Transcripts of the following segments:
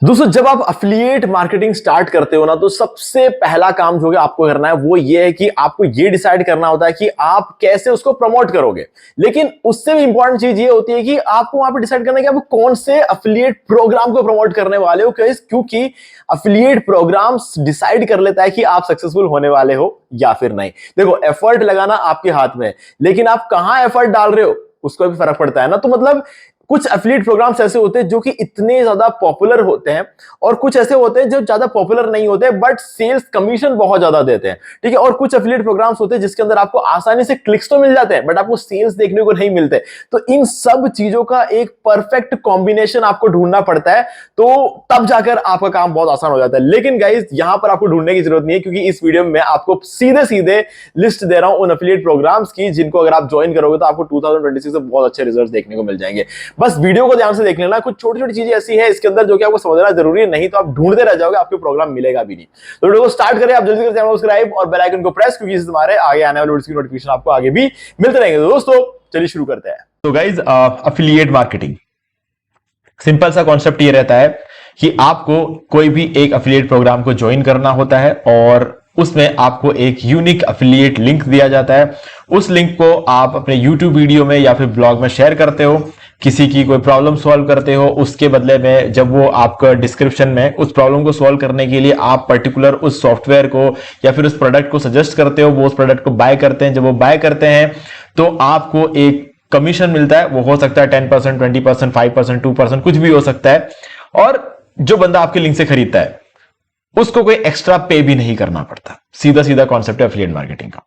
दोस्तों जब आप अफिलिएट मार्केटिंग स्टार्ट करते हो ना तो सबसे पहला काम जो है आपको करना है वो ये है कि आपको ये डिसाइड करना होता है कि आप कैसे उसको प्रमोट करोगे। लेकिन उससे भी इंपॉर्टेंट चीज ये होती है कि आपको वहां पे डिसाइड करना है कि आप कौन से अफिलिएट प्रोग्राम को प्रमोट करने वाले हो, क्योंकि अफिलिएट प्रोग्राम्स डिसाइड कर लेता है कि आप सक्सेसफुल होने वाले हो या फिर नहीं। देखो, एफर्ट लगाना आपके हाथ में है, लेकिन आप कहां एफर्ट डाल रहे हो उसका भी फर्क पड़ता है ना। तो मतलब कुछ एफिलिएट प्रोग्राम्स ऐसे होते हैं जो कि इतने ज्यादा पॉपुलर होते हैं और कुछ ऐसे होते हैं जो ज्यादा पॉपुलर नहीं होते बट सेल्स कमीशन बहुत ज्यादा देते हैं, ठीक है। और कुछ एफिलिएट प्रोग्राम्स होते हैं जिसके अंदर आपको आसानी से क्लिक्स तो मिल जाते हैं बट आपको सेल्स देखने को नहीं मिलते। तो इन सब चीजों का एक परफेक्ट कॉम्बिनेशन आपको ढूंढना पड़ता है, तो तब जाकर आपका काम बहुत आसान हो जाता है। लेकिन गाइस, यहां पर आपको ढूंढने की जरूरत नहीं है, क्योंकि इस वीडियो में मैं आपको सीधे सीधे लिस्ट दे रहा हूं उन एफिलिएट प्रोग्राम्स की जिनको अगर आप ज्वाइन करोगे तो आपको 2026 में बहुत अच्छे रिजल्ट देखने को मिल जाएंगे। बस वीडियो को ध्यान से देख लेना, कुछ छोटी छोटी चीजें ऐसी हैं इसके अंदर जो कि आपको समझना जरूरी है, नहीं तो आप ढूंढते रह जाओगे, आपको प्रोग्राम मिलेगा भी नहीं। तो वीडियो को स्टार्ट करें, आप जल्दी से चैनल को सब्सक्राइब और बेल आइकन को प्रेस, क्योंकि इससे हमारे आगे आने वाले वीडियोस की नोटिफिकेशन आपको आगे भी मिलते रहेंगे। दोस्तों चलिए शुरू करते हैं। तो गाइज, अफिलिएट मार्केटिंग सिंपल सा कॉन्सेप्ट ये रहता है कि आपको कोई भी एक अफिलिएट प्रोग्राम को ज्वाइन करना होता है और उसमें आपको एक यूनिक अफिलिएट लिंक दिया जाता है। उस लिंक को आप अपने YouTube वीडियो में या फिर ब्लॉग में शेयर करते हो, किसी की कोई प्रॉब्लम सॉल्व करते हो, उसके बदले में जब वो आपका डिस्क्रिप्शन में उस प्रॉब्लम को सॉल्व करने के लिए आप पर्टिकुलर उस सॉफ्टवेयर को या फिर उस प्रोडक्ट को सजेस्ट करते हो, वो उस प्रोडक्ट को बाय करते हैं। जब वो बाय करते हैं तो आपको एक कमीशन मिलता है। वो हो सकता है 10%, 20%, 5%, 2%, कुछ भी हो सकता है। और जो बंदा आपके लिंक से खरीदता है उसको कोई एक्स्ट्रा पे भी नहीं करना पड़ता। सीधा सीधा कॉन्सेप्ट है एफिलिएट मार्केटिंग का।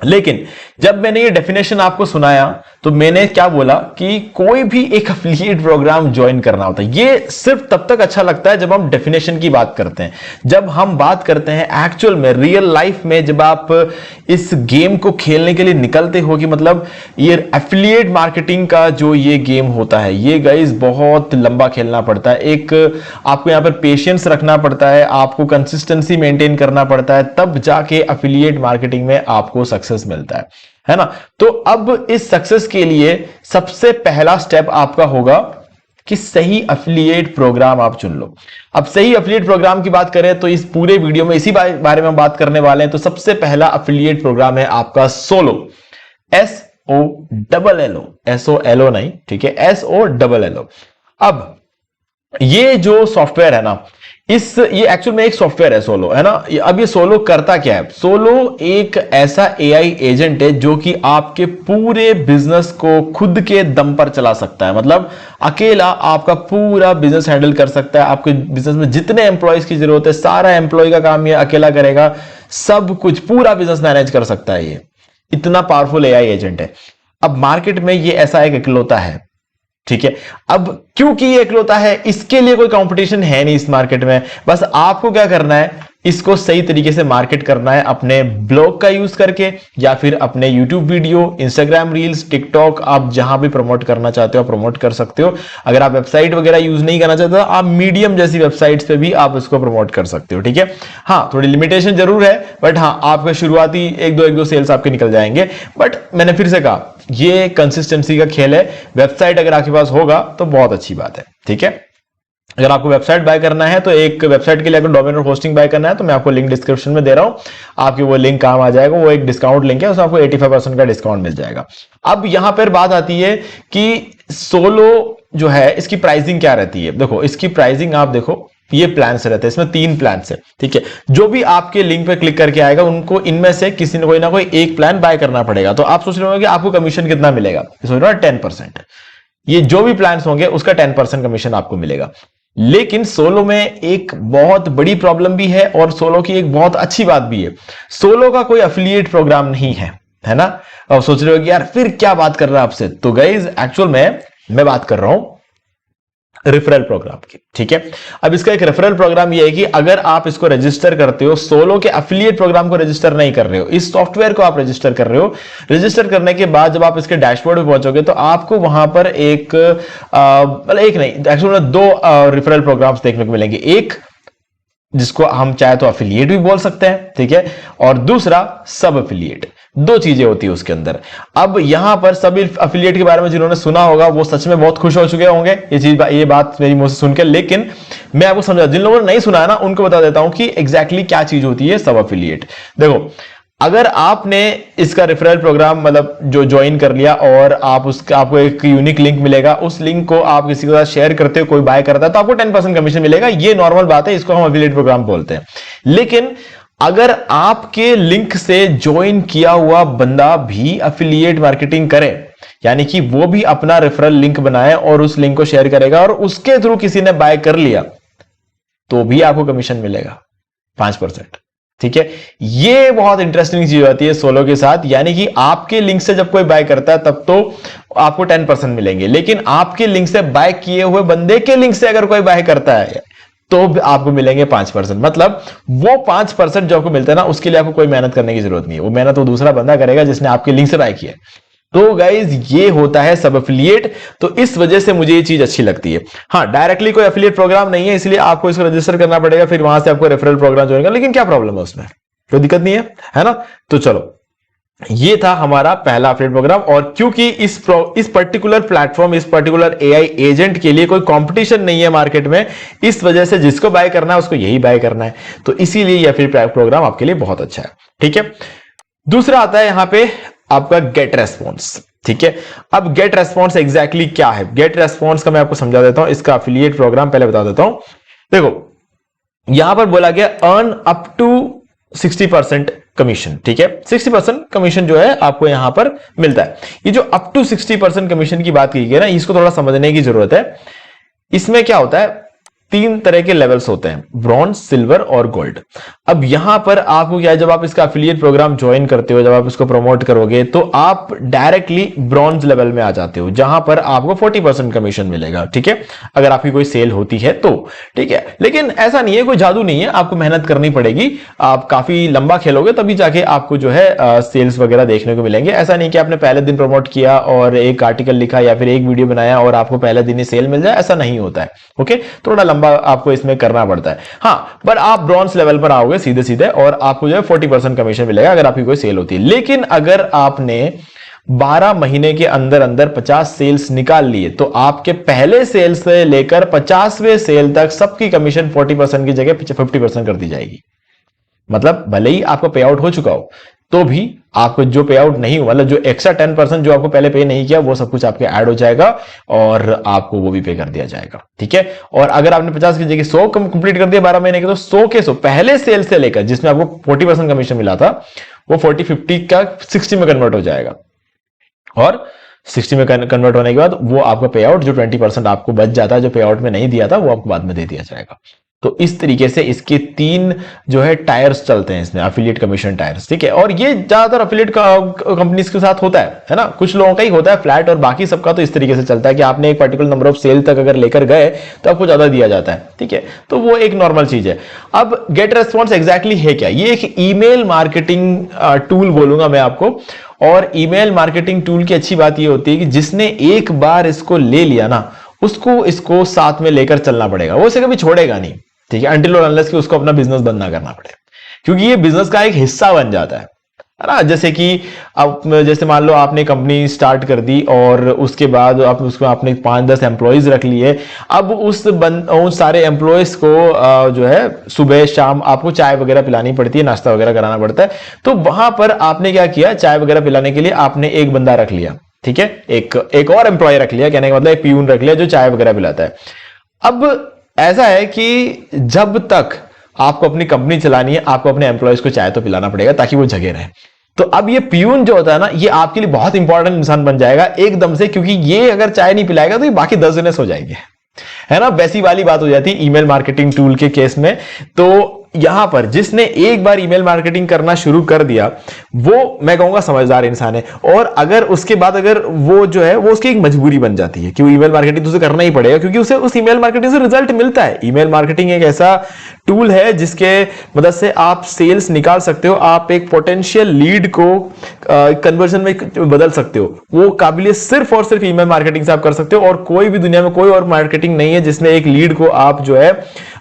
लेकिन जब मैंने ये डेफिनेशन आपको सुनाया तो मैंने क्या बोला कि कोई भी एक एफिलिएट प्रोग्राम ज्वाइन करना होता है। ये सिर्फ तब तक अच्छा लगता है जब हम डेफिनेशन की बात करते हैं। जब हम बात करते हैं एक्चुअल में, रियल लाइफ में, जब आप इस गेम को खेलने के लिए निकलते हो कि मतलब ये एफिलिएट मार्केटिंग का जो ये गेम होता है, ये गाइस बहुत लंबा खेलना पड़ता है। एक आपको यहां पर पेशेंस रखना पड़ता है, आपको कंसिस्टेंसी मेंटेन करना पड़ता है, तब जाके एफिलिएट मार्केटिंग में आपको सक्सेस मिलता है ना। तो अब इस सक्सेस के लिए सबसे पहला स्टेप आपका होगा कि सही एफिलिएट प्रोग्राम आप चुन लो। अब सही एफिलिएट प्रोग्राम की बात करें तो इस पूरे वीडियो में इसी बारे में बात करने वाले हैं। तो सबसे पहला एफिलिएट प्रोग्राम है आपका सोलो, SOLLO, SOLO नहीं, ठीक है, SOLLO। अब ये जो सॉफ्टवेयर है ना, ये एक्चुअल में एक सॉफ्टवेयर है सोलो, है ना। अब ये सोलो करता क्या है? सोलो एक ऐसा AI एजेंट है जो कि आपके पूरे बिजनेस को खुद के दम पर चला सकता है। मतलब अकेला आपका पूरा बिजनेस हैंडल कर सकता है। आपके बिजनेस में जितने एम्प्लॉयज की जरूरत है, सारा एम्प्लॉय का काम ये अकेला करेगा। सब कुछ, पूरा बिजनेस मैनेज कर सकता है। ये इतना पावरफुल AI एजेंट है। अब मार्केट में ये ऐसा एक इकलौता है, ठीक है। अब क्योंकि ये इकलौता है, इसके लिए कोई कंपटीशन है नहीं इस मार्केट में। बस आपको क्या करना है, इसको सही तरीके से मार्केट करना है, अपने ब्लॉग का यूज करके या फिर अपने YouTube video, Instagram reels, TikTok, आप जहां भी प्रमोट करना चाहते हो प्रमोट कर सकते हो। अगर आप वेबसाइट वगैरह यूज नहीं करना चाहते तो आप मीडियम जैसी वेबसाइट्स पे भी आप इसको प्रमोट कर सकते हो, ठीक है। हाँ, थोड़ी लिमिटेशन जरूर है, बट हाँ, आपका शुरुआती एक दो सेल्स आपके निकल जाएंगे। बट मैंने फिर से कहा, ये कंसिस्टेंसी का खेल है। वेबसाइट अगर आपके पास होगा तो बहुत अच्छी बात है, ठीक है। अगर आपको वेबसाइट बाय करना है तो एक वेबसाइट के लिए अगर डोमेन और होस्टिंग बाय करना है तो मैं आपको लिंक डिस्क्रिप्शन में दे रहा हूं, आपके वो लिंक काम आ जाएगा। वो एक डिस्काउंट लिंक है, उसमें आपको 85% का डिस्काउंट मिल जाएगा। अब यहां पर बात आती है कि सोलो जो है इसकी प्राइसिंग क्या रहती है। देखो, इसकी प्राइसिंग आप देखो, ये प्लान्स रहते हैं, इसमें 3 प्लान्स है, ठीक है। जो भी आपके लिंक पे क्लिक करके आएगा उनको इनमें से किसी ने कोई ना कोई एक प्लान बाय करना पड़ेगा। तो आप सोच रहे होंगे कि आपको कमीशन कितना मिलेगा, सोच रहे हो 10%। ये जो भी प्लान्स होंगे उसका 10% कमीशन आपको मिलेगा। लेकिन सोलो में एक बहुत बड़ी प्रॉब्लम भी है और सोलो की एक बहुत अच्छी बात भी है। सोलो का कोई एफिलिएट प्रोग्राम नहीं है ना। अब सोच रहे हो कि यार फिर क्या बात कर रहा है आपसे। तो गाइस, एक्चुअल में मैं बात कर रहा हूं रेफरल प्रोग्राम की, ठीक है। अब इसका एक रेफरल प्रोग्राम ये है कि अगर आप इसको रजिस्टर करते हो, सोलो के एफिलिएट प्रोग्राम को रजिस्टर नहीं कर रहे हो, इस सॉफ्टवेयर को आप रजिस्टर कर रहे हो। रजिस्टर करने के बाद जब आप इसके डैशबोर्ड पे पहुंचोगे तो आपको वहां पर एक नहीं, एक्चुअली 2 रेफरल प्रोग्राम्स देखने को मिलेंगे। एक जिसको हम चाहे तो एफिलिएट भी बोल सकते हैं, ठीक है, और दूसरा सब एफिलिएट। दो चीजें होती है उसके अंदर। अब यहां पर सभी अफिलिएट के बारे में जिन्होंने सुना होगा वो सच में बहुत खुश हो चुके होंगे ये बात मेरी मुंह से सुनकर, लेकिन मैं आपको समझा, जिन लोगों ने नहीं सुना है ना उनको बता देता हूं कि एग्जैक्टली क्या चीज होती है सब अफिलिएट। देखो, अगर आपने इसका रेफरल प्रोग्राम मतलब जो ज्वाइन कर लिया और आपको एक यूनिक लिंक मिलेगा, उस लिंक को आप किसी के साथ शेयर करते हो, कोई बाय करता है तो आपको 10% कमीशन मिलेगा। ये नॉर्मल बात है, इसको हम अफिलिएट प्रोग्राम बोलते हैं। लेकिन अगर आपके लिंक से ज्वाइन किया हुआ बंदा भी अफिलिएट मार्केटिंग करे, यानी कि वो भी अपना रेफरल लिंक बनाए और उस लिंक को शेयर करेगा और उसके थ्रू किसी ने बाय कर लिया, तो भी आपको कमीशन मिलेगा 5%। ठीक है, ये बहुत इंटरेस्टिंग चीज होती है सोलो के साथ, यानी कि आपके लिंक से जब कोई बाय करता है तब तो आपको 10% मिलेंगे, लेकिन आपके लिंक से बाय किए हुए बंदे के लिंक से अगर कोई बाय करता है तो आपको मिलेंगे 5%। मतलब वो 5% जो आपको मिलता है ना, उसके लिए आपको कोई मेहनत करने की जरूरत नहीं है, वो मेहनत वो दूसरा बंदा करेगा जिसने आपके लिंक से बाय किया। तो गाइज ये होता है सब अफिलिएट, तो इस वजह से मुझे ये चीज अच्छी लगती है। हाँ, डायरेक्टली कोई अफिलिएट प्रोग्राम नहीं है, इसलिए आपको इसको रजिस्टर करना पड़ेगा, फिर वहां से आपको रेफरल प्रोग्राम ज्वाइन करना, लेकिन क्या प्रॉब्लम है उसमें, कोई दिक्कत नहीं है ना। तो चलो, ये था हमारा पहला अफिलिएट प्रोग्राम। और क्योंकि इस पर्टिकुलर प्लेटफॉर्म, इस पर्टिकुलर एआई एजेंट के लिए कोई कंपटीशन नहीं है मार्केट में, इस वजह से जिसको बाय करना है उसको यही बाय करना है, तो इसीलिए ये अफिलिएट प्रोग्राम आपके लिए बहुत अच्छा है। ठीक है, दूसरा आता है यहां पे आपका गेट रेस्पॉन्स। ठीक है, अब गेट रेस्पॉन्स एग्जैक्टली क्या है? गेट रेस्पॉन्स का मैं आपको समझा देता हूं, इसका अफिलिएट प्रोग्राम पहले बता देता हूं। देखो, यहां पर बोला गया अर्न अप टू 60% कमीशन। ठीक है, 60% कमीशन जो है आपको यहां पर मिलता है। ये जो अप टू 60% कमीशन की बात की गई ना, इसको थोड़ा समझने की जरूरत है। इसमें क्या होता है, 3 तरह के लेवल्स होते हैं, ब्रॉन्ज, सिल्वर और गोल्ड। अब यहां पर आपको क्या है, जब आप इसका अफिलिएट प्रोग्राम ज्वाइन करते हो, जब आप इसको प्रमोट करोगे, तो आप डायरेक्टली ब्रॉन्ज लेवल में आ जाते हो, जहां पर आपको 40% कमीशन मिलेगा। ठीक है, अगर आपकी कोई सेल होती है तो। ठीक है, लेकिन ऐसा नहीं है, कोई जादू नहीं है, आपको मेहनत करनी पड़ेगी, आप काफी लंबा खेलोगे तभी जाके आपको जो है सेल्स वगैरह देखने को मिलेंगे। ऐसा नहीं कि आपने पहले दिन प्रमोट किया और एक आर्टिकल लिखा या फिर एक वीडियो बनाया और आपको पहले दिन ही सेल मिल जाए, ऐसा नहीं होता है। ओके, थोड़ा लंबा आपको इसमें करना पड़ता है। हाँ, पर आप ब्रॉन्ज लेवल पर आओगे सीधे सीधे और आपको जो है 40% कमीशन मिलेगा अगर आपकी कोई सेल होती है। लेकिन अगर आपने 12 महीने के अंदर अंदर 50 सेल्स निकाल लिए, तो आपके पहले सेल से लेकर 50वें सेल तक सबकी कमीशन 40% की जगह 50% कर दी जाएगी। मतलब भले ही आपका पे आउट हो चुका हो, तो भी आपको जो पे आउट नहीं हुआ, मतलब जो एक्स्ट्रा 10% जो आपको पहले पे नहीं किया, वो सब कुछ आपके ऐड हो जाएगा और आपको वो भी पे कर दिया जाएगा। ठीक है, और अगर आपने 50 की जगह 100 कंप्लीट कर दिया 12 महीने के, तो 100 के 100 पहले सेल से लेकर, जिसमें आपको 40% कमीशन मिला था, वो 40-50 का 60 में कन्वर्ट हो जाएगा। और 60 में कन्वर्ट होने के बाद वो आपका पे आउट जो 20% आपको बच जाता है, जो पे आउट में नहीं दिया था, वो आपको बाद में दे दिया जाएगा। तो इस तरीके से इसके 3 जो है टायर्स चलते हैं इसमें, अफिलिएट कमीशन टायर्स। ठीक है, और ये ज्यादातर अफिलिएट कंपनीज के साथ होता है ना, कुछ लोगों का ही होता है फ्लैट, और बाकी सबका तो इस तरीके से चलता है कि आपने एक पर्टिकुलर नंबर ऑफ सेल तक अगर लेकर गए तो आपको ज्यादा दिया जाता है। ठीक है, तो वो एक नॉर्मल चीज है। अब गेट रेस्पॉन्स एग्जैक्टली है क्या? ये एक ईमेल मार्केटिंग टूल बोलूंगा मैं आपको। और ईमेल मार्केटिंग टूल की अच्छी बात ये होती है कि जिसने एक बार इसको ले लिया ना, उसको इसको साथ में लेकर चलना पड़ेगा, वो इसे कभी छोड़ेगा नहीं। ठीक है, अनटिल और अनलेस कि उसको अपना बिजनेस बंद ना करना पड़े, क्योंकि ये बिजनेस का एक हिस्सा बन जाता है ना। जैसे कि अब जैसे मान लो आपने कंपनी स्टार्ट कर दी और उसके बाद आप उसको आपने 5-10 एम्प्लॉयज रख लिए। अब उस सारे एम्प्लॉयज को जो है सुबह शाम आपको चाय वगैरह पिलानी पड़ती है, नाश्ता वगैरह कराना पड़ता है। तो वहां पर आपने क्या किया, चाय वगैरह पिलाने के लिए आपने एक बंदा रख लिया। ठीक है, एक और एम्प्लॉय रख लिया, कहने का मतलब एक पियून रख लिया जो चाय वगैरह पिलाता है। अब ऐसा है कि जब तक आपको अपनी कंपनी चलानी है, आपको अपने एम्प्लॉयज को चाय तो पिलाना पड़ेगा ताकि वो जगे रहे। तो अब ये पियून जो होता है ना, ये आपके लिए बहुत इंपॉर्टेंट इंसान बन जाएगा एकदम से, क्योंकि ये अगर चाय नहीं पिलाएगा तो ये बाकी 10 जने सो जाएंगे, है ना। वैसी वाली बात हो जाती है ईमेल मार्केटिंग टूल के केस में। तो यहां पर जिसने एक बार ईमेल मार्केटिंग करना शुरू कर दिया, वो मैं कहूंगा समझदार इंसान है। और अगर उसके बाद अगर वो जो है वो उसकी एक मजबूरी बन जाती है कि वो ईमेल मार्केटिंग तो उसे करना ही पड़ेगा, क्योंकि उसे उस ईमेल मार्केटिंग से रिजल्ट मिलता है। ईमेल मार्केटिंग एक ऐसा टूल है जिसके मदद से आप सेल्स निकाल सकते हो, आप एक पोटेंशियल लीड को कन्वर्जन में बदल सकते हो। वो काबिलियत सिर्फ और सिर्फ ईमेल मार्केटिंग से आप कर सकते हो, और कोई भी दुनिया में कोई और मार्केटिंग नहीं है जिसमें एक लीड को आप जो है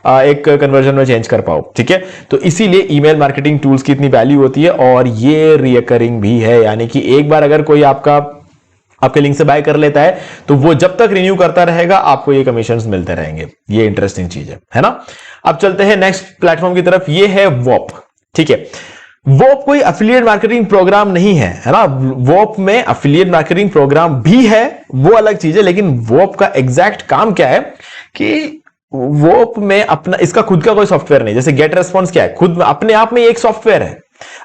एक कन्वर्जन में चेंज कर पाओ। ठीक है, तो इसीलिए ईमेल मार्केटिंग टूल्स की इतनी वैल्यू होती है, और ये रिकरिंग भी है, यानी कि एक बार अगर कोई आपके लिंक से बाय कर लेता है तो वो जब तक रिन्यू करता रहेगा आपको ये कमीशंस मिलते रहेंगे। ये इंटरेस्टिंग चीज है ना। अब चलते हैं नेक्स्ट प्लेटफॉर्म की तरफ, ये है वॉप। ठीक है, वॉप कोई एफिलिएट मार्केटिंग प्रोग्राम नहीं है ना। वॉप में एफिलिएट मार्केटिंग प्रोग्राम भी है, वो अलग चीज है, लेकिन वॉप का एग्जैक्ट काम क्या है कि वॉप में अपना इसका खुद का कोई सॉफ्टवेयर नहीं। जैसे गेट रेस्पॉन्स क्या है, खुद अपने आप में एक सॉफ्टवेयर है,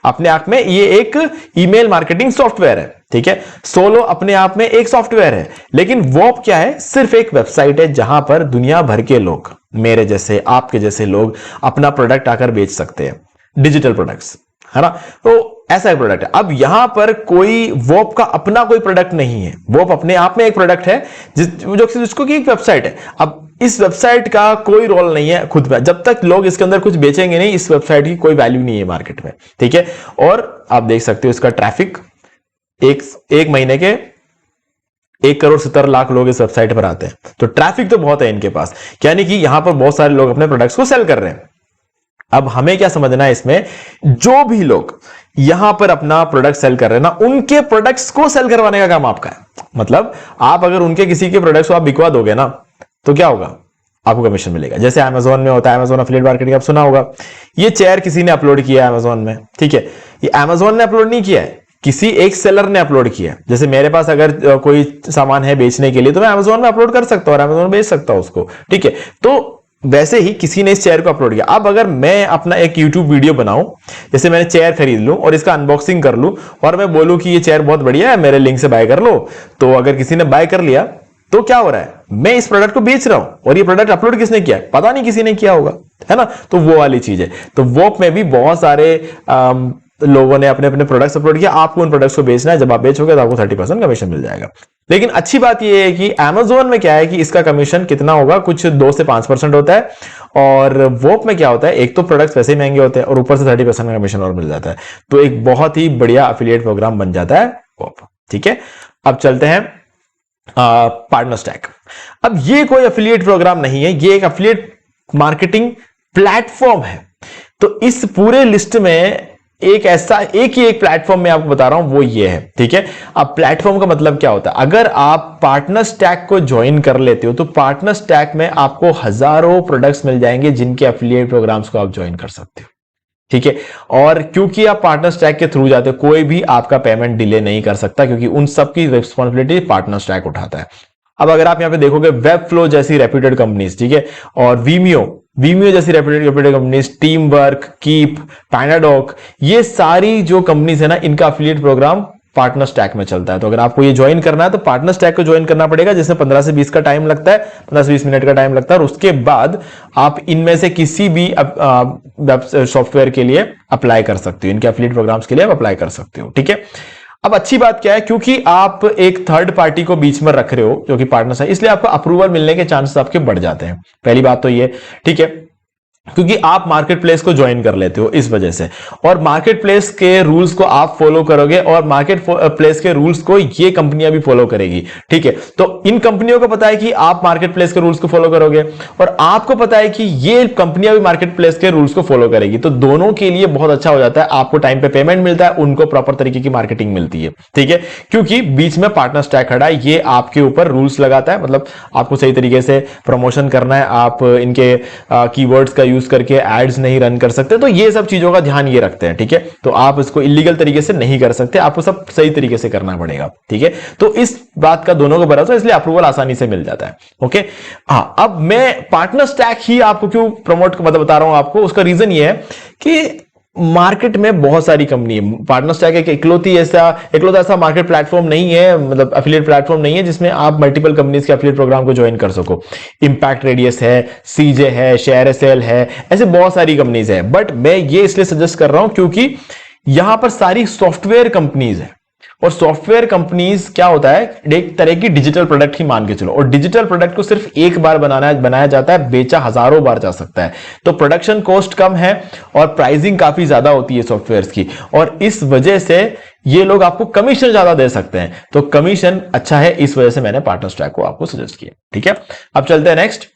अपने आप में ये एक ईमेल मार्केटिंग सॉफ्टवेयर है। ठीक है, सोलो अपने आप में एक सॉफ्टवेयर है, लेकिन वॉप क्या है, सिर्फ एक वेबसाइट है जहां पर दुनिया भर के लोग, मेरे जैसे आपके जैसे लोग अपना प्रोडक्ट आकर बेच सकते हैं, डिजिटल प्रोडक्ट्स, है ना। तो ऐसा एक प्रोडक्ट है। अब यहां पर कोई वॉप का अपना कोई प्रोडक्ट नहीं है, वॉप अपने आप में एक प्रोडक्ट है जिसको की एक वेबसाइट है। अब इस वेबसाइट का कोई रोल नहीं है खुद में, जब तक लोग इसके अंदर कुछ बेचेंगे नहीं, इस वेबसाइट की कोई वैल्यू नहीं है मार्केट में। ठीक है, और आप देख सकते हो इसका ट्रैफिक एक महीने के 1,70,00,000 लोग इस वेबसाइट पर आते हैं, तो ट्रैफिक तो बहुत है इनके पास, यानी कि यहां पर बहुत सारे लोग अपने प्रोडक्ट्स को सेल कर रहे हैं। अब हमें क्या समझना है इसमें, जो भी लोग यहां पर अपना प्रोडक्ट सेल कर रहे हैं ना, उनके प्रोडक्ट्स को सेल करवाने का काम आपका है। मतलब आप अगर उनके किसी के प्रोडक्ट्स को आप बिकवा दोगे ना, तो क्या होगा, आपको कमीशन मिलेगा। जैसे अमेजोन में होता है, अमेजोन एफिलिएट मार्केटिंग आप सुना होगा। ये चेयर किसी ने अपलोड किया है अमेजोन में, ठीक है, ये अमेजोन ने अपलोड नहीं किया है, किसी एक सेलर ने अपलोड किया। जैसे मेरे पास अगर कोई सामान है बेचने के लिए, तो मैं अमेजोन में अपलोड कर सकता हूं और अमेजोन बेच सकता हूं उसको। ठीक है, तो वैसे ही किसी ने इस चेयर को अपलोड किया। अब अगर मैं अपना एक YouTube वीडियो बनाऊं, जैसे मैंने चेयर खरीद लूं और इसका अनबॉक्सिंग कर लूं, और मैं बोलूं कि ये चेयर बहुत बढ़िया है, मेरे लिंक से बाय कर लो, तो अगर किसी ने बाय कर लिया तो क्या हो रहा है, मैं इस प्रोडक्ट को बेच रहा हूं, और ये प्रोडक्ट अपलोड किसने किया, पता नहीं, किसी ने किया होगा, है ना। तो वो वाली चीज है। तो वॉप में भी बहुत सारे लोगों ने अपने अपने प्रोडक्ट्स अपलोड किया, आपको उन प्रोडक्ट्स को बेचना है, जब आप बेचोगे तो आपको 30% कमीशन मिल जाएगा। लेकिन अच्छी बात यह है कि Amazon में क्या है कि इसका कमीशन कितना होगा, कुछ 2 से 5% होता है, और वॉप में क्या होता है, एक तो प्रोडक्ट्स वैसे ही महंगे होते हैं और ऊपर से 30% का कमीशन और मिल जाता है। तो एक बहुत ही बढ़िया एफिलिएट प्रोग्राम बन जाता है वॉप। ठीक है, अब चलते हैं पार्टनर स्टैक। अब ये कोई एफिलिएट प्रोग्राम नहीं है, ये एक एफिलिएट मार्केटिंग प्लेटफॉर्म है। तो इस पूरे लिस्ट में एक ही प्लेटफॉर्म में आपको बता रहा हूं, वो ये है। ठीक है, अब प्लेटफॉर्म का मतलब क्या होता है, अगर आप पार्टनर स्टैक को ज्वाइन कर लेते हो तो पार्टनर स्टैक में आपको हजारों प्रोडक्ट्स मिल जाएंगे जिनके एफिलिएट प्रोग्राम्स को आप ज्वाइन कर सकते हो। ठीक है, और क्योंकि आप पार्टनर स्टैक के थ्रू जाते हो, कोई भी आपका पेमेंट डिले नहीं कर सकता, क्योंकि उन सब की रिस्पॉन्सिबिलिटी पार्टनर स्टैक उठाता है। अब अगर आप यहां पे देखोगे, वेबफ्लो जैसी रेप्यूटेड कंपनीज, ठीक है, और वीमियो जैसी reputed companies, team work, keep, पैनाडॉक, ये सारी जो कंपनीज है ना, इनका एफिलिएट प्रोग्राम पार्टनर स्टैक में चलता है। तो अगर आपको ये ज्वाइन करना है तो पार्टनर स्टैक को ज्वाइन करना पड़ेगा, जिसमें 15 से 20 का टाइम लगता है, 15 से 20 मिनट का टाइम लगता है, और उसके बाद आप इनमें से किसी भी सॉफ्टवेयर के लिए अप्लाई कर सकते हो, इनके एफिलिएट प्रोग्राम्स के लिए आप अप्लाई कर सकते हो। ठीक है, अब अच्छी बात क्या है, क्योंकि आप एक थर्ड पार्टी को बीच में रख रहे हो जो कि पार्टनर है, इसलिए आपको अप्रूवल मिलने के चांसेस आपके बढ़ जाते हैं। पहली बात तो ये, ठीक है, क्योंकि आप मार्केट प्लेस को ज्वाइन कर लेते हो इस वजह से, और मार्केट प्लेस के रूल्स को आप फॉलो करोगे, और मार्केट प्लेस के रूल्स को ये कंपनियां भी फॉलो करेगी। ठीक है, तो इन कंपनियों को पता है कि आप मार्केट प्लेस के रूल्स को फॉलो करोगे, और आपको पता है कि ये कंपनियां भी मार्केट प्लेस के रूल्स को फॉलो करेगी। तो दोनों के लिए बहुत अच्छा हो जाता है, आपको टाइम पे पेमेंट मिलता है, उनको प्रॉपर तरीके की मार्केटिंग मिलती है। ठीक है, क्योंकि बीच में पार्टनर स्टैक खड़ा है, ये आपके ऊपर रूल्स लगाता है, मतलब आपको सही तरीके से प्रमोशन करना है, आप इनके कीवर्ड्स का यूज करके एड्स नहीं रन कर सकते, तो ये सब चीजों का ध्यान ये रखते हैं। ठीक है, तो आप इसको इलीगल तरीके से नहीं कर सकते, आपको सब सही तरीके से करना पड़ेगा। ठीक है, तो इस बात का दोनों को भरोसा, इसलिए अप्रूवल आसानी से मिल जाता है। ओके, हाँ, अब मैं पार्टनर स्टैक ही आपको क्यों प्रमोट मतलब बता रहा हूं आपको, उसका रीजन ये है कि मार्केट में बहुत सारी कंपनी है, पार्टनर स्टैक एक इकलौता ऐसा मार्केट प्लेटफॉर्म नहीं है, मतलब एफिलिएट प्लेटफॉर्म नहीं है जिसमें आप मल्टीपल कंपनीज के एफिलिएट प्रोग्राम को ज्वाइन कर सको। इंपैक्ट रेडियस है, सीजे है, शेयर एसएल है, ऐसे बहुत सारी कंपनीज है। बट मैं ये इसलिए सजेस्ट कर रहा हूं क्योंकि यहां पर सारी सॉफ्टवेयर कंपनीज है, और सॉफ्टवेयर कंपनीज क्या होता है, एक तरह की डिजिटल प्रोडक्ट ही मान के चलो, और डिजिटल प्रोडक्ट को सिर्फ एक बार बनाया जाता है, बेचा हजारों बार जा सकता है। तो प्रोडक्शन कॉस्ट कम है और प्राइसिंग काफी ज्यादा होती है सॉफ्टवेयर्स की, और इस वजह से ये लोग आपको कमीशन ज्यादा दे सकते हैं। तो कमीशन अच्छा है, इस वजह से मैंने पार्टनर ट्रैक को आपको सजेस्ट किया। ठीक है, अब चलते हैं नेक्स्ट।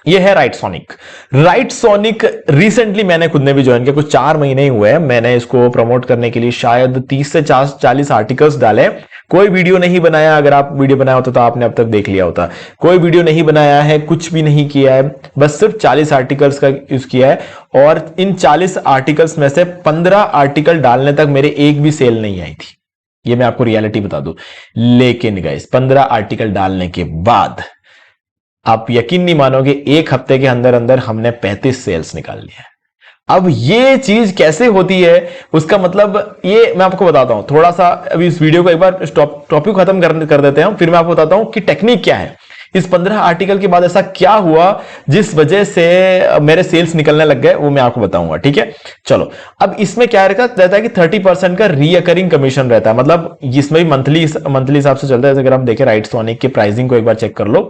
ये है राइटसोनिक। राइटसोनिक रिसेंटली मैंने खुद ने भी ज्वाइन किया, कुछ 4 महीने ही हुए हैं। मैंने इसको प्रमोट करने के लिए शायद 30 से 40 आर्टिकल्स डाले, कोई वीडियो नहीं बनाया। अगर आप वीडियो बनाया होता तो आपने अब तक देख लिया होता। कोई वीडियो नहीं बनाया है, कुछ भी नहीं किया है, बस सिर्फ 40 आर्टिकल्स का यूज किया है, और इन 40 आर्टिकल्स में से 15 आर्टिकल डालने तक मेरे एक भी सेल नहीं आई थी। ये मैं आपको रियलिटी बता दूं। लेकिन गाइस 15 आर्टिकल डालने के बाद आप यकीन नहीं मानोगे, एक हफ्ते के अंदर अंदर हमने 35 सेल्स निकाल लिया है। अब ये चीज कैसे होती है, उसका मतलब ये मैं आपको बताता हूं। थोड़ा सा अभी इस वीडियो को एक बार टॉपिक खत्म कर देते हैं, फिर मैं आपको बताता हूं कि टेक्निक क्या है। इस 15 आर्टिकल के बाद ऐसा क्या हुआ जिस वजह से मेरे सेल्स निकलने लग गए, वो मैं आपको बताऊंगा। ठीक है, चलो। अब इसमें क्या रहता है कि 30% का रीअकरिंग कमीशन रहता है, मतलब इसमें भी मंथली हिसाब से चलता है। अगर आप देखें राइटसोनिक की प्राइसिंग को एक बार चेक कर लो।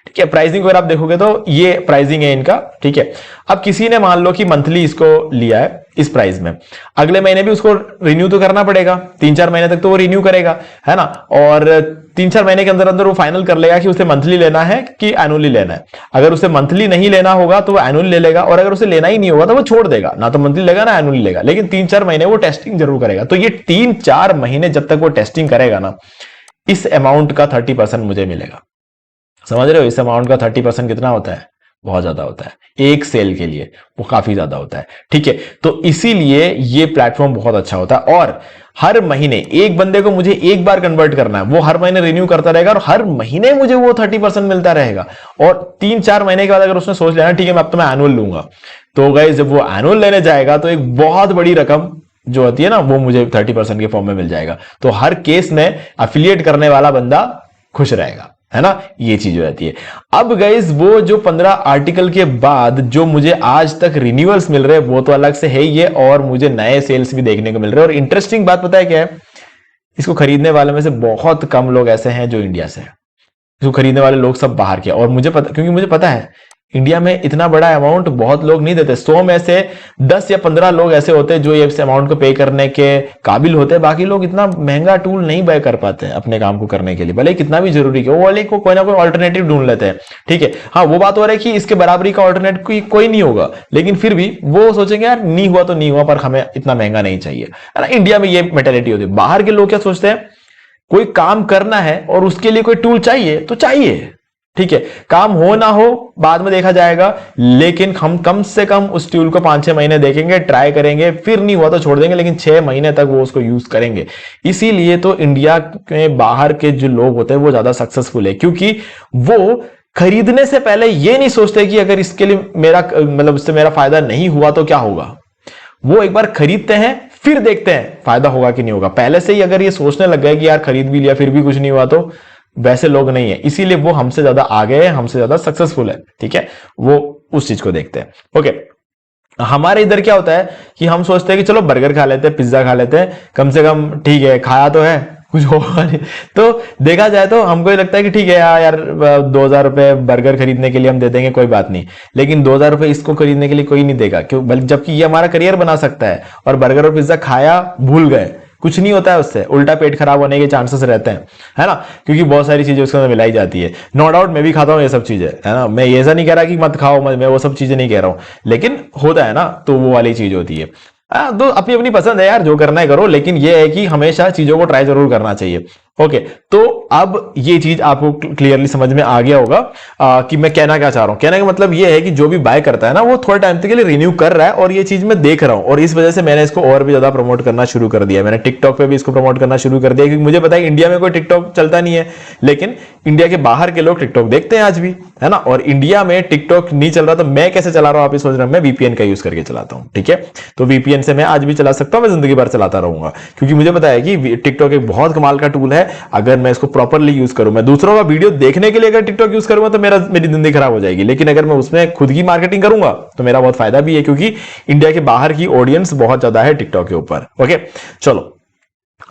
ठीक है, प्राइसिंग अगर आप देखोगे तो ये प्राइसिंग है इनका। ठीक है, अब किसी ने मान लो कि मंथली इसको लिया है इस प्राइस में, अगले महीने भी उसको रिन्यू तो करना पड़ेगा, 3-4 महीने तक तो वो रिन्यू करेगा, है ना। और 3-4 महीने के अंदर अंदर वो फाइनल कर लेगा कि उसे मंथली लेना है कि एनुअली लेना है। अगर उसे मंथली नहीं लेना होगा तो वो एनुअली ले लेगा, और अगर उसे लेना ही नहीं होगा तो वो छोड़ देगा, ना तो मंथली लेगा ना एनुअली लेगा। लेकिन 3-4 महीने वो टेस्टिंग जरूर करेगा। तो ये 3-4 महीने जब तक वो टेस्टिंग करेगा ना, इस अमाउंट का 30% मुझे मिलेगा। समझ रहे हो, इस अमाउंट का 30% कितना होता है, बहुत ज्यादा होता है। एक सेल के लिए वो काफी ज्यादा होता है। ठीक है, तो इसीलिए ये प्लेटफॉर्म बहुत अच्छा होता है। और हर महीने एक बंदे को मुझे एक बार कन्वर्ट करना है, वो हर महीने रिन्यू करता रहेगा और हर महीने मुझे वो 30% मिलता रहेगा। और 3-4 महीने के बाद अगर उसने सोच लिया ठीक है मैं अब तो मैं एनुअल लूंगा, तो गाइस जब वो एनुअल लेने जाएगा तो एक बहुत बड़ी रकम जो होती है ना, वो मुझे 30% के फॉर्म में मिल जाएगा। तो हर केस में एफिलिएट करने वाला बंदा खुश रहेगा, है ना। ये चीज हो जाती है। अब गाइस वो जो 15 आर्टिकल के बाद जो मुझे आज तक रिन्यूअल्स मिल रहे हैं वो तो अलग से है ये, और मुझे नए सेल्स भी देखने को मिल रहे हैं। और इंटरेस्टिंग बात पता है क्या है, इसको खरीदने वाले में से बहुत कम लोग ऐसे हैं जो इंडिया से है। इसको खरीदने वाले लोग सब बाहर के, और मुझे पता, क्योंकि मुझे पता है इंडिया में इतना बड़ा अमाउंट बहुत लोग नहीं देते। 100 में से 10 या 15 लोग ऐसे होते हैं जो ये अमाउंट को पे करने के काबिल होते हैं। बाकी लोग इतना महंगा टूल नहीं बाय कर पाते हैं अपने काम को करने के लिए, भले कितना भी जरूरी है। वो वाले को कोई ना कोई ऑल्टरनेटिव ढूंढ लेते हैं। ठीक है, हाँ वो बात हो रही है कि इसके बराबरी का ऑल्टरनेटिव कोई नहीं होगा, लेकिन फिर भी वो सोचेंगे यार नहीं हुआ तो नहीं हुआ, पर हमें इतना महंगा नहीं चाहिए, है ना। इंडिया में ये मेंटालिटी होती है। बाहर के लोग क्या सोचते हैं, कोई काम करना है और उसके लिए कोई टूल चाहिए तो चाहिए। ठीक है, काम हो ना हो बाद में देखा जाएगा, लेकिन हम कम से कम उस टूल को 5-6 महीने देखेंगे, ट्राई करेंगे, फिर नहीं हुआ तो छोड़ देंगे, लेकिन 6 महीने तक वो उसको यूज करेंगे। इसीलिए तो इंडिया के बाहर के जो लोग होते हैं वो ज्यादा सक्सेसफुल है, क्योंकि वो खरीदने से पहले ये नहीं सोचते कि अगर इसके लिए मेरा मतलब इससे मेरा फायदा नहीं हुआ तो क्या होगा। वो एक बार खरीदते हैं फिर देखते हैं फायदा होगा कि नहीं होगा। पहले से ही अगर ये सोचने लग गए कि यार खरीद भी लिया फिर भी कुछ नहीं हुआ, तो वैसे लोग नहीं है। इसीलिए वो हमसे ज्यादा आगे है, हमसे ज्यादा सक्सेसफुल है। ठीक है, वो उस चीज को देखते हैं। ओके, हमारे इधर क्या होता है कि हम सोचते हैं कि चलो बर्गर खा लेते हैं, पिज्जा खा लेते हैं, कम से कम ठीक है खाया तो है, कुछ होगा नहीं। तो देखा जाए तो हमको ये लगता है कि ठीक है यार 2000 रुपए बर्गर खरीदने के लिए हम दे देंगे, कोई बात नहीं। लेकिन 2000 रुपए इसको खरीदने के लिए कोई नहीं देगा, क्यों, बल्कि जबकि ये हमारा करियर बना सकता है। और बर्गर और पिज्जा खाया, भूल गए, कुछ नहीं होता है उससे, उल्टा पेट खराब होने के चांसेस रहते हैं, है ना, क्योंकि बहुत सारी चीजें उसके अंदर मिलाई जाती है। नो डाउट मैं भी खाता हूँ ये सब चीजें, है ना। मैं ऐसा नहीं कह रहा कि मत खाओ, मैं वो सब चीजें नहीं कह रहा हूँ, लेकिन होता है ना, तो वो वाली चीज होती है। तो अपनी अपनी पसंद है यार, जो करना है करो, लेकिन ये है कि हमेशा चीजों को ट्राई जरूर करना चाहिए। ओके, तो अब ये चीज आपको क्लियरली समझ में आ गया होगा कि मैं कहना क्या चाह रहा हूं। कहने का मतलब ये है कि जो भी बाय करता है ना, वो थोड़े टाइम के लिए रिन्यू कर रहा है, और ये चीज मैं देख रहा हूं, और इस वजह से मैंने इसको और भी ज्यादा प्रमोट करना शुरू कर दिया। मैंने टिकटॉक पे भी इसको प्रमोट करना शुरू कर दिया, क्योंकि मुझे पता है इंडिया में कोई टिकटॉक चलता नहीं है, लेकिन इंडिया के बाहर के लोग टिकटॉक देखते हैं आज भी, है ना। और इंडिया में टिकटॉक नहीं चल रहा तो मैं कैसे चला रहा हूं, आप ये सोच रहे हैं। मैं वीपीएन का यूज करके चलाता हूं। ठीक है, तो वीपीएन से मैं आज भी चला सकता हूं, मैं जिंदगी भर चलाता रहूंगा, क्योंकि मुझे पता है कि टिकटॉक एक बहुत कमाल का टूल है। अगर मैं इसको प्रॉपरली यूज करूं, मैं दूसरों का वीडियो देखने के लिए अगर टिकटॉक यूज करूंगा तो मेरी जिंदगी खराब हो जाएगी, लेकिन अगर मैं उसमें खुद की मार्केटिंग करूंगा तो मेरा बहुत फायदा भी है, क्योंकि इंडिया के बाहर की ऑडियंस बहुत ज्यादा है टिकटॉक के ऊपर। ओके, चलो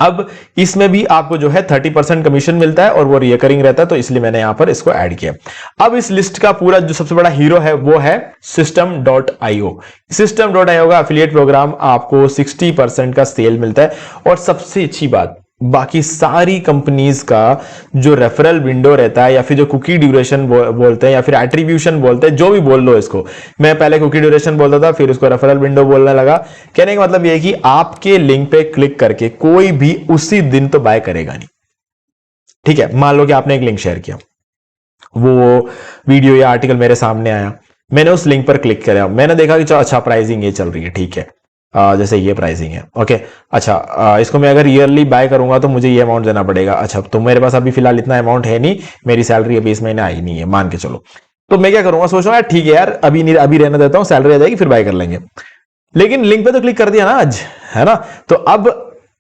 अब इसमें भी आपको जो है 30% कमीशन मिलता है और वो रिकरिंग रहता है, तो इसलिए मैंने यहां पर इसको ऐड किया। अब इस लिस्ट का पूरा जो सबसे बड़ा हीरो है वो है System.io। System.io का एफिलिएट प्रोग्राम आपको 60% का सेल मिलता है। और सबसे अच्छी बात, बाकी सारी कंपनीज का जो रेफरल विंडो रहता है, या फिर जो कुकी ड्यूरेशन बोलते हैं, या फिर एट्रीब्यूशन बोलते हैं, जो भी बोल लो इसको, मैं पहले कुकी ड्यूरेशन बोलता था, फिर उसको रेफरल विंडो बोलने लगा। कहने का मतलब यह है कि आपके लिंक पे क्लिक करके कोई भी उसी दिन तो बाय करेगा नहीं। ठीक है, मान लो कि आपने एक लिंक शेयर किया, वो वीडियो या आर्टिकल मेरे सामने आया, मैंने उस लिंक पर क्लिक किया, मैंने देखा कि अच्छा प्राइसिंग ये चल रही है, ठीक है, जैसे ये प्राइसिंग है, ओके, अच्छा, इसको मैं अगर ईयरली बाय करूंगा तो मुझे ये अमाउंट देना पड़ेगा। अच्छा, तो मेरे पास अभी फिलहाल इतना अमाउंट है नहीं, मेरी सैलरी अभी इस महीने आई नहीं है, मान के चलो, तो मैं क्या करूंगा, सोच रहा हूँ ठीक है यार, अभी नहीं, अभी रहने देता हूं, सैलरी आ जाएगी फिर बाय कर लेंगे। लेकिन लिंक पे तो क्लिक कर दिया ना आज, है ना, तो अब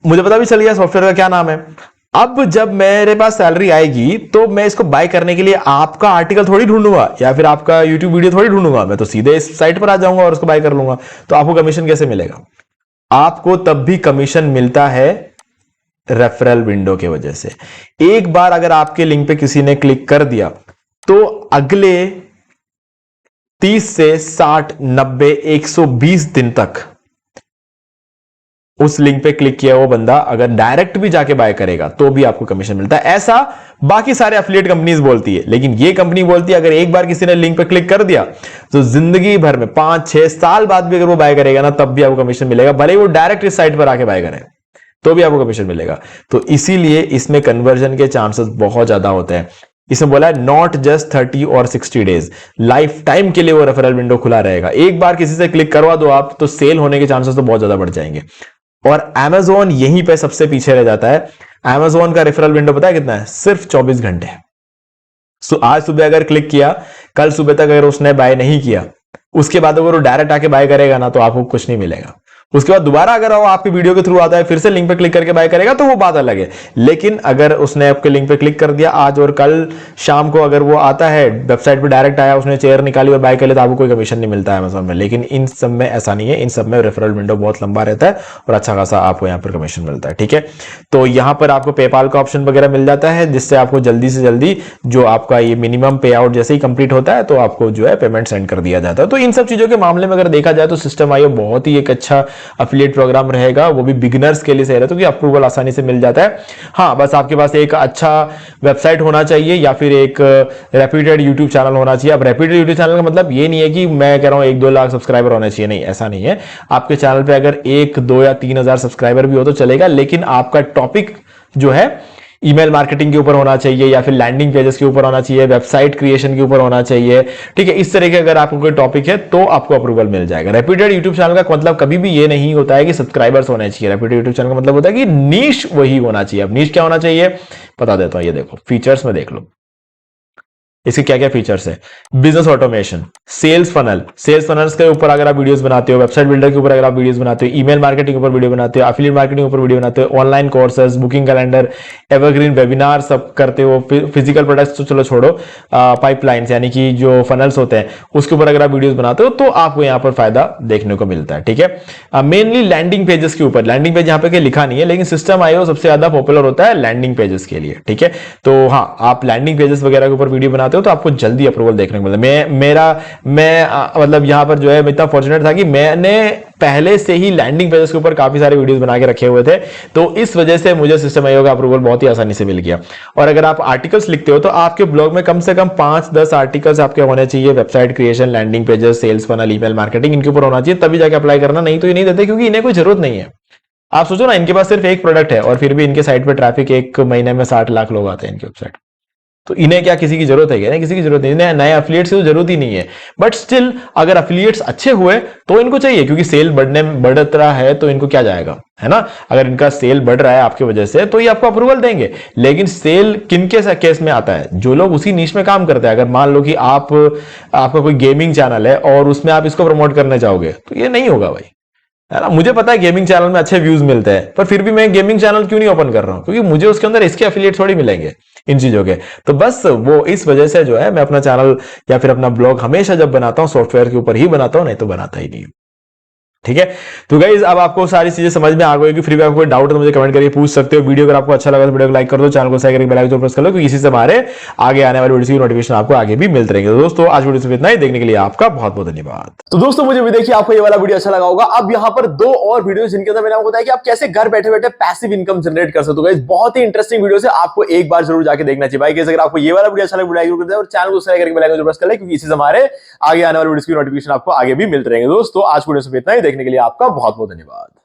मुझे पता भी चल गया सॉफ्टवेयर का क्या नाम है। अब जब मेरे पास सैलरी आएगी तो मैं इसको बाय करने के लिए आपका आर्टिकल थोड़ी ढूंढूंगा या फिर आपका यूट्यूब वीडियो थोड़ी ढूंढूंगा, मैं तो सीधे इस साइट पर आ जाऊंगा और उसको बाय कर लूंगा। तो आपको कमीशन कैसे मिलेगा? आपको तब भी कमीशन मिलता है रेफरल विंडो के वजह से। एक बार अगर आपके लिंक पे किसी ने क्लिक कर दिया तो अगले 30 से 60, 90, 120 दिन तक उस लिंक पे क्लिक किया वो बंदा अगर डायरेक्ट भी जाके बाय करेगा तो भी आपको कमीशन मिलता है। ऐसा बाकी सारे एफिलिएट कंपनीज बोलती है, लेकिन ये कंपनी बोलती है अगर एक बार किसी ने लिंक पे क्लिक कर दिया तो जिंदगी भर में 5-6 साल बाद भी अगर वो बाय करेगा ना, तब भी आपको कमीशन मिलेगा, भले ही वो डायरेक्ट इस साइट पर आके बाय करे तो भी आपको कमीशन मिलेगा। तो इसीलिए इसमें कन्वर्जन के चांसेस बहुत ज्यादा होते हैं। इसमें बोला है नॉट जस्ट 30 और 60 डेज, लाइफ टाइम के लिए वो रेफरल विंडो खुला रहेगा। एक बार किसी से क्लिक करवा दो आप तो सेल होने के चांसेस तो बहुत ज्यादा बढ़ जाएंगे। और Amazon यहीं पे सबसे पीछे रह जाता है। Amazon का रेफरल विंडो पता है कितना है? सिर्फ 24 घंटे। आज सुबह अगर क्लिक किया, कल सुबह तक अगर उसने बाय नहीं किया, उसके बाद अगर वो डायरेक्ट आके बाय करेगा ना तो आपको कुछ नहीं मिलेगा। उसके बाद दोबारा अगर वो आपके वीडियो के थ्रू आता है, फिर से लिंक पे क्लिक करके बाय करेगा तो वो बात अलग है। लेकिन अगर उसने आपके लिंक पे क्लिक कर दिया आज और कल शाम को अगर वो आता है वेबसाइट पे डायरेक्ट आया, उसने चेयर निकाली और बाय कर लिया तो आपको कोई कमीशन नहीं मिलता है Amazon में। लेकिन इन सब में ऐसा नहीं है, इन सब में रेफरल विंडो बहुत लंबा रहता है और अच्छा खासा आपको यहाँ पर कमीशन मिलता है। ठीक है, तो यहाँ पर आपको पेपाल का ऑप्शन वगैरह मिल जाता है, जिससे आपको जल्दी से जल्दी जो आपका ये मिनिमम पे आउट जैसे ही कंप्लीट होता है तो आपको जो है पेमेंट सेंड कर दिया जाता है। तो इन सब चीजों के मामले में अगर देखा जाए तो System.io बहुत ही एक अच्छा एफिलिएट प्रोग्राम रहेगा, वो भी बिगिनर्स के लिए सही रहता है, क्योंकि अप्रूवल आसानी से मिल जाता है। हाँ, बस आपके पास एक अच्छा वेबसाइट होना चाहिए या फिर एक रेप्यूटेड यूट्यूब चैनल होना चाहिए। अब रेप्यूटेड यूट्यूब चैनल का मतलब ये नहीं है कि मैं कह रहा हूं 1-2 लाख सब्सक्राइबर होने चाहिए, नहीं, ऐसा नहीं है। आपके चैनल पे अगर 1, 2 या 3 हजार सब्सक्राइबर भी हो तो चलेगा, लेकिन आपका टॉपिक जो है ईमेल मार्केटिंग के ऊपर होना चाहिए या फिर लैंडिंग पेजेस के ऊपर होना चाहिए, वेबसाइट क्रिएशन के ऊपर होना चाहिए। ठीक है, इस तरह के अगर आपको कोई टॉपिक है तो आपको अप्रूवल मिल जाएगा। रेप्यूटेड यूट्यूब चैनल का मतलब कभी भी ये नहीं होता है कि सब्सक्राइबर्स होने चाहिए। रेप्यूटेड यूट्यूब चैनल का मतलब होता है कि नीश वही होना चाहिए। अब नीश क्या होना चाहिए बता देता हूं, ये देखो फीचर्स में देख लो इसके क्या क्या फीचर्स है। Business automation, sales funnel, sales funnels के ऊपर अगर आप वीडियोस बनाते हो, वेबसाइट बिल्डर के ऊपर अगर आप वीडियोस बनाते हो, ईमेल मार्केटिंग के ऊपर वीडियो बनाते हो, एफिलिएट मार्केटिंग के ऊपर वीडियो बनाते हो, online courses, booking calendar, evergreen webinar सब करते हो, फिजिकल प्रोडक्ट्स तो चलो छोड़ो, पाइपलाइंस यानी कि जो फनल्स होते हैं उसके ऊपर अगर आप वीडियोस बनाते हो तो आपको यहाँ पर फायदा देखने को मिलता है। ठीक है, मेनली लैंडिंग पेजेस के ऊपर, लैंडिंग पेज यहाँ पे लिखा नहीं है लेकिन System.io सबसे ज्यादा पॉपुलर होता है लैंडिंग पेजेस के लिए। ठीक है, तो हाँ, आप लैंडिंग पेजेस वगैरह के ऊपर वीडियो बनाते हो तो आपको जल्दी अप्रूवल देखने को मिलता है। मतलब यहां पर जो है मैं इतना फॉर्चुनेट था कि मैंने पहले से ही लैंडिंग पेजेस के ऊपर काफी सारे वीडियोस बना के रखे हुए थे, तो इस वजह से मुझे System.io का अप्रूवल बहुत ही आसानी से मिल गया। और अगर आप आर्टिकल्स लिखते हो तो आपके ब्लॉग में कम से कम 5-10 आर्टिकल्स आपके होने चाहिए, website creation, landing pages, sales funnel, email marketing, इनके ऊपर होना चाहिए, तभी जाके अप्लाई करना, नहीं तो ये नहीं देते क्योंकि इन्हें कोई जरूरत नहीं है। आप सोचो ना, इनके पास सिर्फ एक प्रोडक्ट है और फिर भी इनके साइट पर ट्रैफिक एक महीने में 60 लाख लोग आते हैं इनकी वेबसाइट, तो इन्हें क्या किसी की जरूरत है? क्या किसी की जरूरत नहीं, इन्हें नए एफिलिएट्स की तो जरूरत ही नहीं है। बट स्टिल अगर एफिलिएट्स अच्छे हुए तो इनको चाहिए, क्योंकि सेल बढ़ रहा है तो इनको क्या जाएगा, है ना। अगर इनका सेल बढ़ रहा है आपकी वजह से तो ये आपको अप्रूवल देंगे। लेकिन सेल किनके केस में आता है? जो लोग उसी नीश में काम करते हैं। अगर मान लो कि आपका कोई गेमिंग चैनल है और उसमें आप इसको प्रमोट करने जाओगे तो ये नहीं होगा भाई, है ना। मुझे पता है गेमिंग चैनल में अच्छे व्यूज मिलते हैं, पर फिर भी मैं गेमिंग चैनल क्यों नहीं ओपन कर रहा हूं? क्योंकि मुझे उसके अंदर इसके एफिलिएट थोड़ी मिलेंगे इन चीजों के। तो बस वो इस वजह से जो है मैं अपना चैनल या फिर अपना ब्लॉग हमेशा जब बनाता हूं सॉफ्टवेयर के ऊपर ही बनाता हूं, नहीं तो बनाता ही नहीं। ठीक है। तो गाइज अब आपको सारी चीजें समझ में आ गई कि फ्री में आपको कोई डाउट है तो मुझे कमेंट करके पूछ सकते हो। वीडियो अगर आपको अच्छा लगा तो वीडियो को लाइक कर दो, चैनल को सब्सक्राइब करके बेल आइकन प्रेस कर लो, क्योंकि इसी से हमारे आगे आने वाली वीडियो की नोटिफिकेशन आपको आगे भी मिलते रहेंगे। तो दोस्तों आज वीडियो से इतना ही, देखने के लिए आपका बहुत बहुत धन्यवाद। तो दोस्तों मुझे भी देखिए आपको ये वाला वीडियो अच्छा लगा होगा। अब यहाँ पर 2 और वीडियो जिनके अंदर मैंने आपको बताया कि आप कैसे घर बैठे बैठे पैसिव इनकम जनरेट कर सकते हो। गाइस बहुत ही इंटरेस्टिंग वीडियो है, आपको एक बार जरूर जाके देखना चाहिए। भाई अगर आपको ये वाला वीडियो अच्छा लगा वीडियो कर दे और चैनल को सब्सक्राइब करके बेल आइकन प्रेस कर ले, क्योंकि इसी से हमारे आगे आने वाली वीडियो की नोटिफिकेशन आपको आगे भी मिलते रहेंगे। दोस्तों आज वीडियो से इतना ही, देखने के लिए आपका बहुत बहुत धन्यवाद।